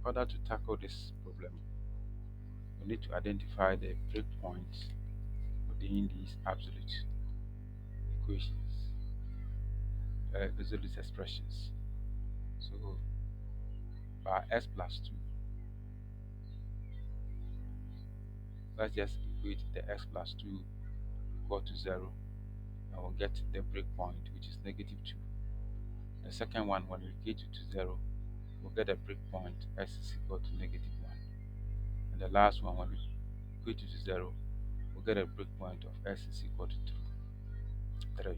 order to tackle this problem, we need to identify the breakpoints within these absolute equations, absolute expressions. So by s plus 2, let's just equate the x plus 2 equal to 0, and we'll get the breakpoint, which is negative 2. The second one, when we equate it to 0, we'll get a breakpoint s is equal to negative 1. And the last one, when we equate it to 0, we'll get a breakpoint of s is equal to 3.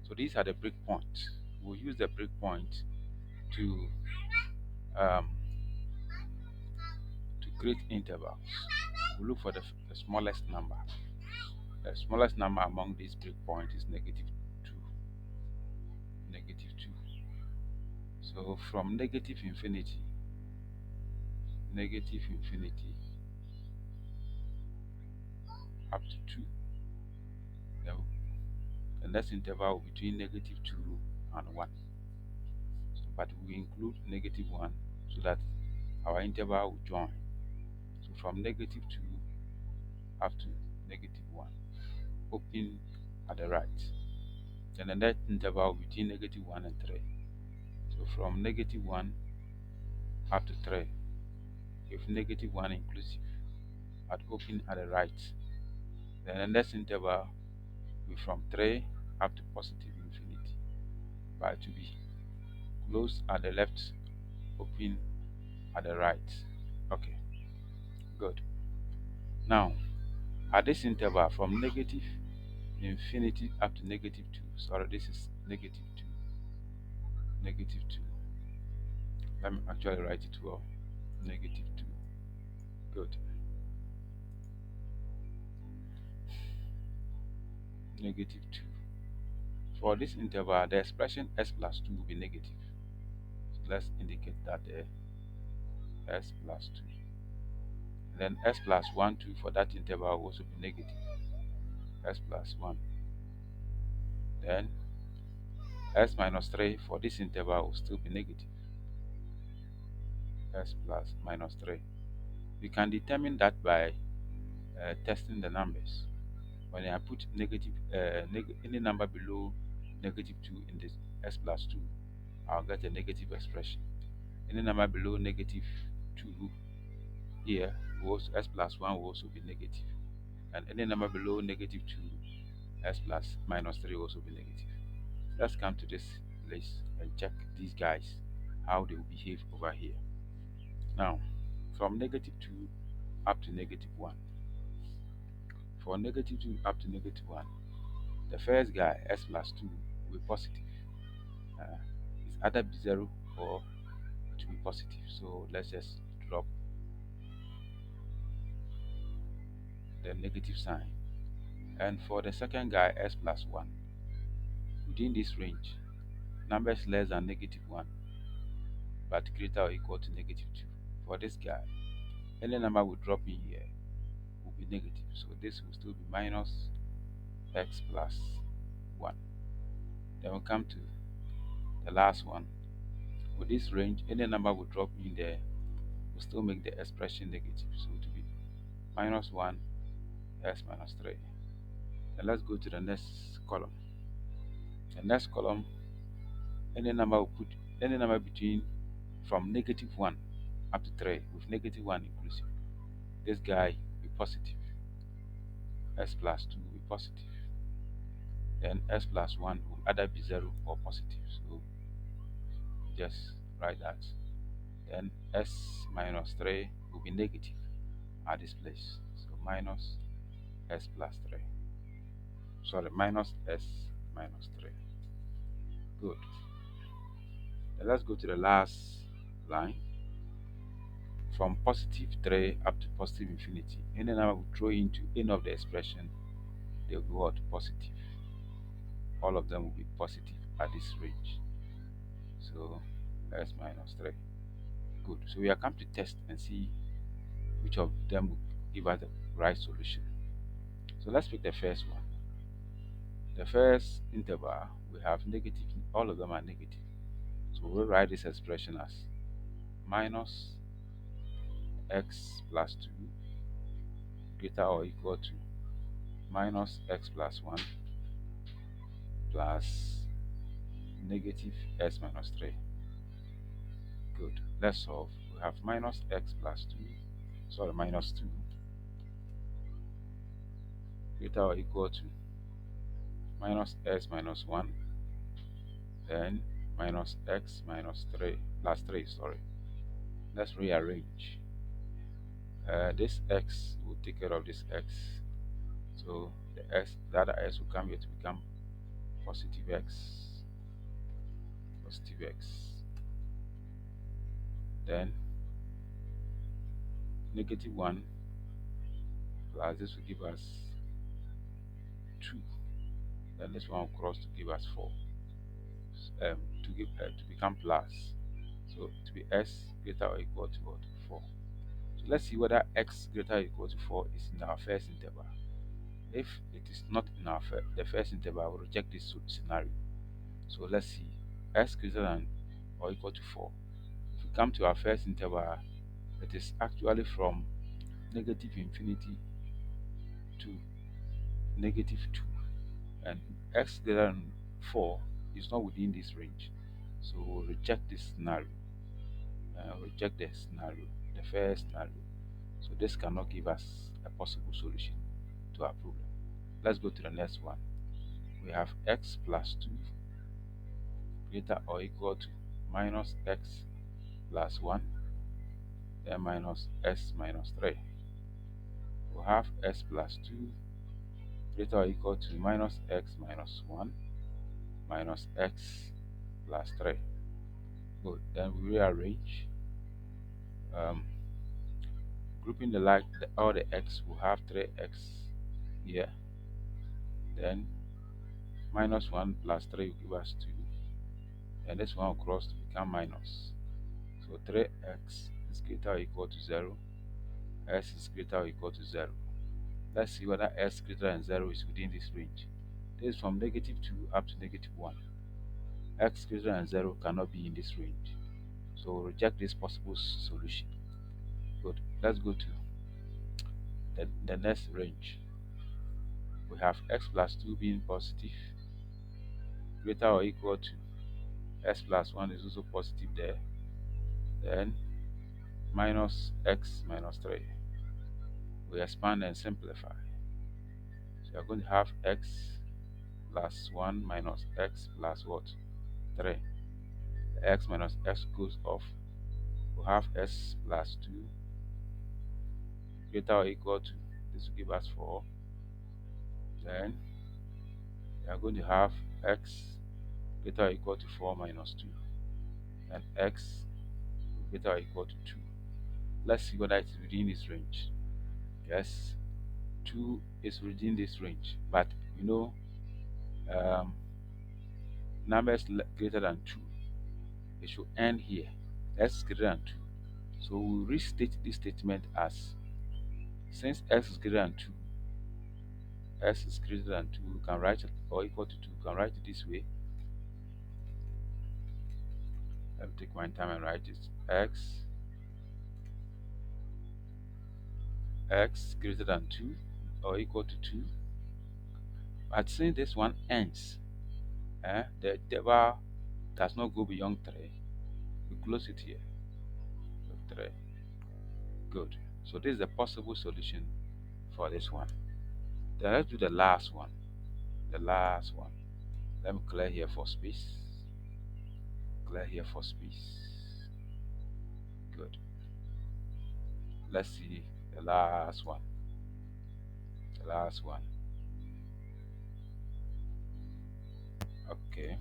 So these are the breakpoints. We'll use the breakpoint to um, to create intervals. We'll look for the smallest number. The smallest number among these breakpoints is negative 2. Negative 2. So from negative infinity up to 2, then the next interval between negative 2 and 1. So, but we include negative 1 so that our interval will join. So from negative 2 up to negative 1, open at the right. Then the next interval between negative 1 and 3. So from negative 1 up to 3, if negative 1 inclusive, at open at the right. Then the next interval will be from 3 up to positive infinity, but to be closed at the left, open at the right. Okay, good. Now, at this interval from negative infinity up to negative 2, sorry, this is negative 2, negative 2. Let me actually write it well. Negative 2. Good. Negative 2. For this interval, the expression s plus 2 will be negative. So let's indicate that there, s plus 2. And then s plus 1, 2 for that interval will also be negative. S plus 1. Then s minus 3 for this interval will still be negative. S plus minus 3. We can determine that by testing the numbers. When I put any number below negative 2 in this s plus 2, I'll get a negative expression. Any number below negative 2 here, s plus 1 will also be negative. And any number below negative 2, s plus minus 3 will also be negative. Let's come to this place and check these guys, how they will behave over here. Now, from negative 2 up to negative 1. For negative 2 up to negative 1, the first guy, s plus 2, will be positive. It's either be 0 or it will be positive. So let's just drop the negative sign. And for the second guy, s plus 1, within this range, numbers less than negative 1 but greater or equal to negative 2. For this guy, any number we drop in here will be negative. So this will still be minus x plus 1. Then we'll come to the last one. With this range, any number we drop in there will still make the expression negative. So it will be minus 1 x minus 3. Then let's go to the next column. The next column, any number we put, any number between from negative 1 up to 3 with negative 1 inclusive. This guy will be positive. S plus 2 will be positive. Then s plus 1 will either be 0 or positive. So just write that. Then s minus 3 will be negative at this place. So minus s plus 3. Sorry, minus s minus 3. Good. Then let's go to the last line. From positive 3 up to positive infinity. Any number we throw into any of the expression, they will be what? Positive. All of them will be positive at this range. So s minus 3. Good. So we are come to test and see which of them will give us the right solution. So let's pick the first one. The first interval, we have negative, all of them are negative. So we'll write this expression as minus x plus 2 greater or equal to minus x plus 1 plus negative s minus 3. Good. Let's solve. We have minus x plus 2, sorry, minus 2 greater or equal to minus s minus 1, then minus x minus 3 plus 3, sorry. Let's rearrange. This x will take care of this x, so the other x will come here to become positive x, positive x. Then negative 1 plus this will give us 2. Then this one will cross to give us 4. To become plus. So to be s greater or equal to what? 4. So let's see whether x greater or equal to 4 is in our first interval. If it is not in our the first interval, I will reject this scenario. So let's see. S greater than or equal to 4. If we come to our first interval, it is actually from negative infinity to negative 2. And x greater than 4 is not within this range. So we'll reject this scenario. Reject the scenario, the first scenario. So this cannot give us a possible solution to our problem. Let's go to the next one. We have x plus 2 greater or equal to minus x plus 1, then minus s minus 3. We have s plus 2 greater or equal to minus x minus 1 minus x plus 3. Good. Then we rearrange. Um, Grouping all the x, will have 3x here. Then minus 1 plus 3 will give us 2. And this one will cross to become minus. So 3x is greater or equal to 0. S is greater or equal to 0. Let's see whether s greater than 0 is within this range. This is from negative 2 up to negative 1. X greater than 0 cannot be in this range. So we'll reject this possible solution. Good. Let's go to the next range. We have x plus 2 being positive, greater or equal to s plus 1 is also positive there. Then minus x minus 3. We expand and simplify. So we are going to have x plus 1 minus x plus what? 3. The x minus x goes off. We have s plus 2 greater or equal to, this will give us 4. Then we are going to have x greater or equal to 4 minus 2, and x greater or equal to 2. Let's see whether it's within this range. Yes, 2 is within this range, but you know, um, numbers greater than 2, it should end here. X is greater than 2. So we restate this statement as, since x is greater than 2, x is greater than 2, we can write it, or equal to 2, we can write it this way. Let me take my time and write it. X greater than 2 or equal to 2. But since this one ends, the interval does not go beyond 3, we close it here with 3. Good. So this is the possible solution for this one. Then let's do the last one. The last one. Let me clear here for space. Clear here for space. Good. Let's see the last one. The last one. Okay.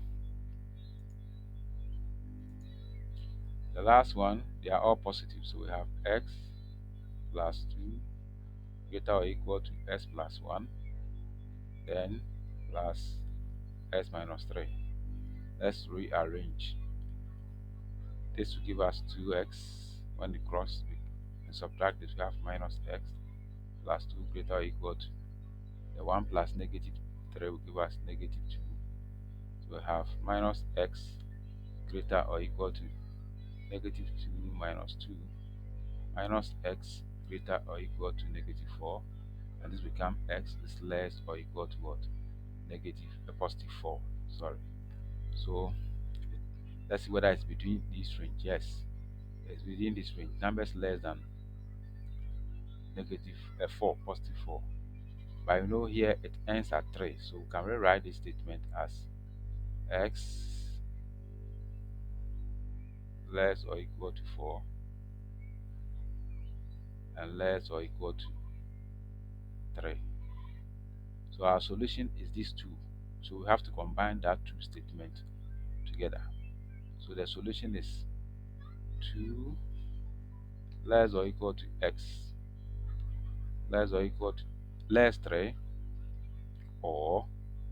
The last one, they are all positive. So we have x plus 2 greater or equal to s plus 1, then plus s minus 3. Let's rearrange. This will give us 2x. When we cross and subtract this, we have minus x plus 2 greater or equal to, the 1 plus negative 3 will give us negative 2. So we have minus x greater or equal to negative 2 minus 2 minus x greater or equal to negative 4, and this become x is less or equal to what? Negative positive 4. Sorry. So let's see whether it's between this range. Yes, it's within this range. Numbers less than negative 4, positive 4. But you know here it ends at 3, so we can rewrite this statement as x less or equal to 4 and less or equal to 3. So our solution is these two. So we have to combine that two statements together. So the solution is 2 less or equal to x less or equal to less 3, or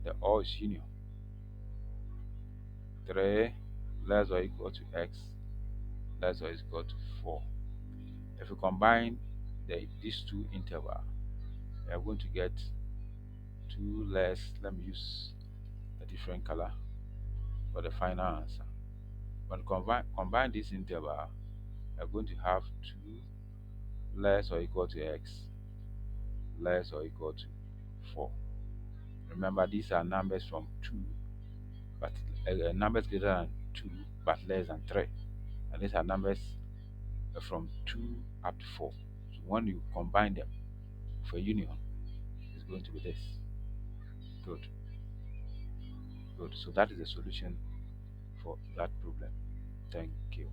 the or is union 3 less or equal to x less or equal to 4. If we combine these two intervals, we are going to get 2 less. Let me use a different color for the final answer. When combine this interval, we are going to have 2 less or equal to x less or equal to 4. Remember, these are numbers from 2, but numbers greater than 2 but less than 3, and these are numbers from 2 up to 4. So when you combine them for union, it's going to be this. Good. Good. So that is the solution for that problem. Thank you.